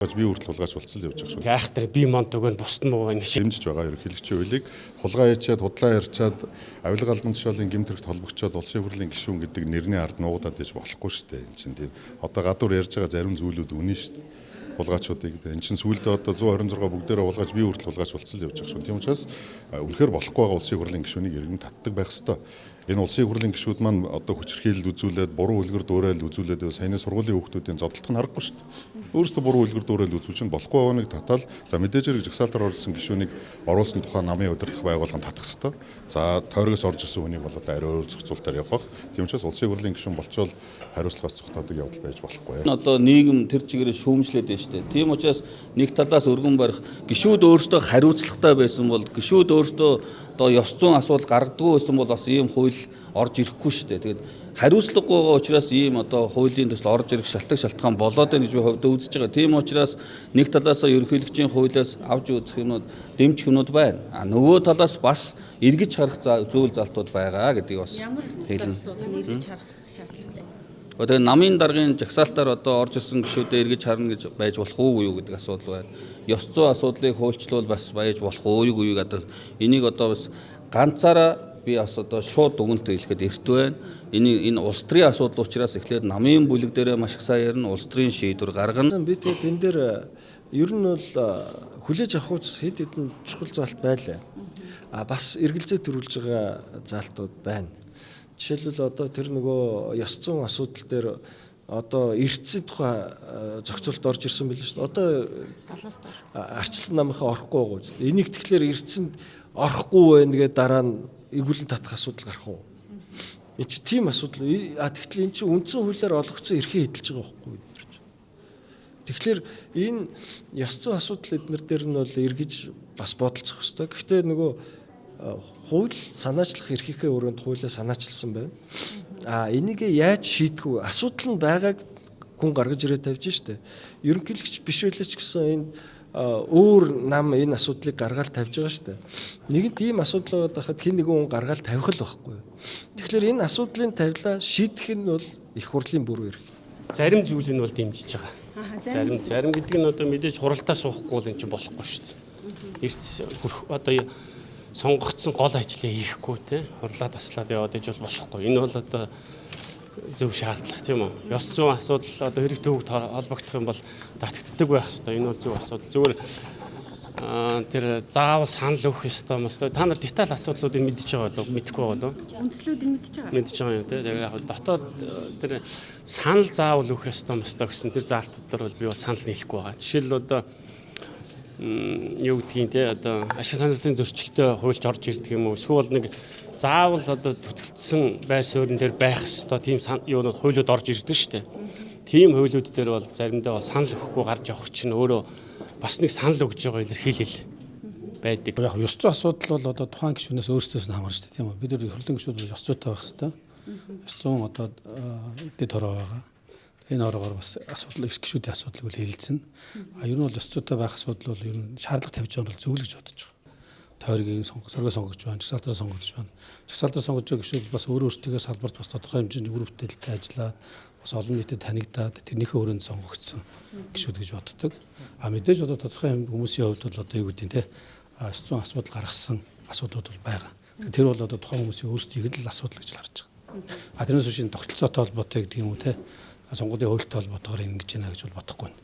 Би хүртэл хулгайч болцол явж байгаа шүү. Айхтар би монт өгөн бусд нь муу энэ шиг Дэмжиж байгаа ерөнхийлөгчийн хуулийг хулгай хийчихэд худлаа ярьчаад авилга албан тушаалын гэмтэрэгт холбогчоод улсын хурлын гишүүн гэдэг нэрний ард нуугдаад иж болохгүй шүү дээ. Энэ чинь тийм одоо гадуур ярьж байгаа зарим зүйлүүд үнэн шүү дээ. Хулгайчуудыг энэ чинь сүүлдээ одоо 126 бүгдээрээ хулгайч би хүртэл хулгайч болцол явж байгаа шүү. Тийм учраас үнэхээр болохгүй байгаа улсын хурлын гишүүнийг иргэн татдаг байх ёстой. Энэ улсын хурлын гишүүд маань одоо хүчирхийлэл үзүүлээд буруу үлгэр дуурайл үзүүлээд саяны сургуулийн хүүхдүүдийн зодтолт нь харахгүй шүү дээ. Өөрөөсөө буруу үлгэр дуурайл үзүүлж нь болохгүй байгааг татаал за мэдээж хэрэг жагсаалтаар орсон гишүүнийг оруулсан тухай намын удирдах байгууллаганд татах ёстой. За тойрогоос орж ирсэн хүнийг бол одоо арай өөр зохицуултаар явах. Тийм учраас улсын хурлын гишүүн болчвол хариуцлагаас цухтаадаг явдал байж болохгүй. Одоо нийгэм тэр чигээрээ шүүмжлээд байна шүү дээ. Тийм учраас нэг талаас өргөн барих гишүүд өөрсдөө хариуцлагатай байсан бол гишүүд өөрсдөө одоо ёс зүйн асуудал гаргадаггүй байсан бол бас ийм хууль орж ирэхгүй шүү дээ. Тэгээд хариуцлагагүй байгаа учраас ийм одоо хуулийн төсөл орж ирэх шалтгаан болоод байна гэж би хувьдаа үзэж байгаа. Тийм учраас нэг талаас ерөнхийлөгчийн хуулиас авч үзэх юмнууд дэмжих юмнууд байна. А нөгөө талаас бас эргэж харах зүйл залтууд байгаа гэдгийг бас хэлнэ. Эргэж харах шаардлагатай. Одоо намын даргын жагсаалтаар одоо орж ирсэн гишүүдэд эргэж харна гэж байж болох уугүй юу гэдэг асуудал байна. Ёс зүйн асуудлыг хуульчлуул бас байж болох уугүй юу гэдэг. Энийг одоо бас ганцаараа би бас одоо шууд дүгнэлт хэлэхэд эрт байна. Энэ улс төрийн асуудал учраас эхлээд намын бүлэг дээрээ маш их сайн ярина, улс төрийн шийдвэр гаргана. Би тэгээд энэ дээр ер нь бол хүлээж авах хэд хэдэн чухал залт байлаа. Бас эргэлзээ төрүүлж байгаа залтууд байна. Жишээлбэл одоо тэр нөгөө ёс зүйн асуудал дээр одоо эрдцийн тухай зохицуулт орж ирсэн байл шүү дээ. Одоо арчилсан намынхаа орохгүй байгаа шүү дээ. Энийг тэгэхээр эрдцэнд орохгүй байна гэдэг дараа нь игүүлэн татах асуудал гарах уу? Энэ ч тийм асуудал. Тэгтэл эн чинь үндсэн хуулиар олгогдсон эрхээ хэдэлж байгаа байхгүй юу? Тэгэхээр энэ ёс зүйн асуудал эднэр дээр нь бол эргэж бас бодолцох хэрэгтэй. Гэхдээ нөгөө хууль санаачлах эрхийнхээ өрөөнд хуулиа санаачилсан байна. Энийг яаж шийдэх вэ? Асуудал нь байгааг хүн гаргаж ирээд тавьж штэ. Ерөнхийлөгч биш байлаа ч гэсэн энэ өөр нам энэ асуудлыг гаргаад тавьж байгаа штэ. Нэгэнт ийм асуудал байхад хэн нэгэн хүн гаргаад тавих л байхгүй. Тэгэхээр энэ асуудлыг тавилаа шийдэх нь бол их хурлын бүрэн эрх. зарим зүйлийг нь бол дэмжиж байгаа. Зарим гэдэг нь одоо мэдээж хуралдаа суухгүй бол эн чинь болохгүй шүү дээ. Эрт одоо сонгогдсон гол ажлыг хийхгүй те хурлаа таслаад яваад иж бол болохгүй. Энэ бол одоо зөв шаардлага тийм үү. Ёс зүйн асуудал одоо хэрэг төвөгт холбогдох юм бол татагддаг байх хэрэгтэй. Энэ бол зөв асуудал. Зүгээр тэр заавал санал өгөх ёстой мөс. Та нар деталь асуудлуудыг мэдчихэж байгаа болов мэдэхгүй болов? Үндслүүдийг мэдчихэж байгаа. Мэдчихэж байгаа юм те. Тэгэхээр яг дотоод тэр санал заавал өгөх ёстой мөс гэсэн тэр заалтууд дээр бол би бол санал нийлэхгүй байгаа. Жишээл одоо юу гэдгийг те одоо ашиг саналын зөрчилтэй хуульч орж ирдэг юм уу? Эсвэл нэг заавал одоо төтөлдсөн байр суурин дээр байх ёстой тийм юунууд хуулиуд орж ирдэг шүү дээ. Тийм хуулиуд дээр бол заримдаа санал өгөхгүй гарч явах чинь өөрөө бас нэг санал өгж байгаа илэрхийлэл байдаг. Яг ёс зүйн асуудал бол одоо тухайн гишүүнээс өөрсдөөс нь хамаарч тийм үү? Бид нар хурлын гишүүд бол ёс зүйтэй байх хэрэгтэй. Ёс зүйн одоо дэд хороо байгаа. Энэ ороогоор бас асуудал гишүүдийн асуудлыг бол хэлэлцэн. Ер нь бол ёс зүйтэй байх асуудал бол ер нь шаардлага тавьж байгаа нь бол зөв л гэж бодож байгаа. Тойргийн соргоо сонгож байна, жагсаалтаар сонгогдож байна. Жагсаалтаар сонгож байгаа гишүүд бас өөрсдөө салбарт бас тодорхой хэмжээний үр бүтээлтэй ажиллаад бас олон нийтэд танигдаад тэрнийхээ өрөөнд сонгогдсон гишүүд гэж боддог. Мэдээж одоо тодорхой хүмүүсийн хувьд бол одоо юу гэдэг нь те ёс зүйн асуудал гаргасан асуудлууд бол байгаа. Тэр бол одоо тухайн хүмүүсийн өөрсдийг л асуудал гэж харж байгаа. Тэрнээс биш тогтолцоотой холбоотой гэдэг юм уу те сонгуулийн хуультай холбоотойгоор ингэж байна гэж бол бодохгүй байна.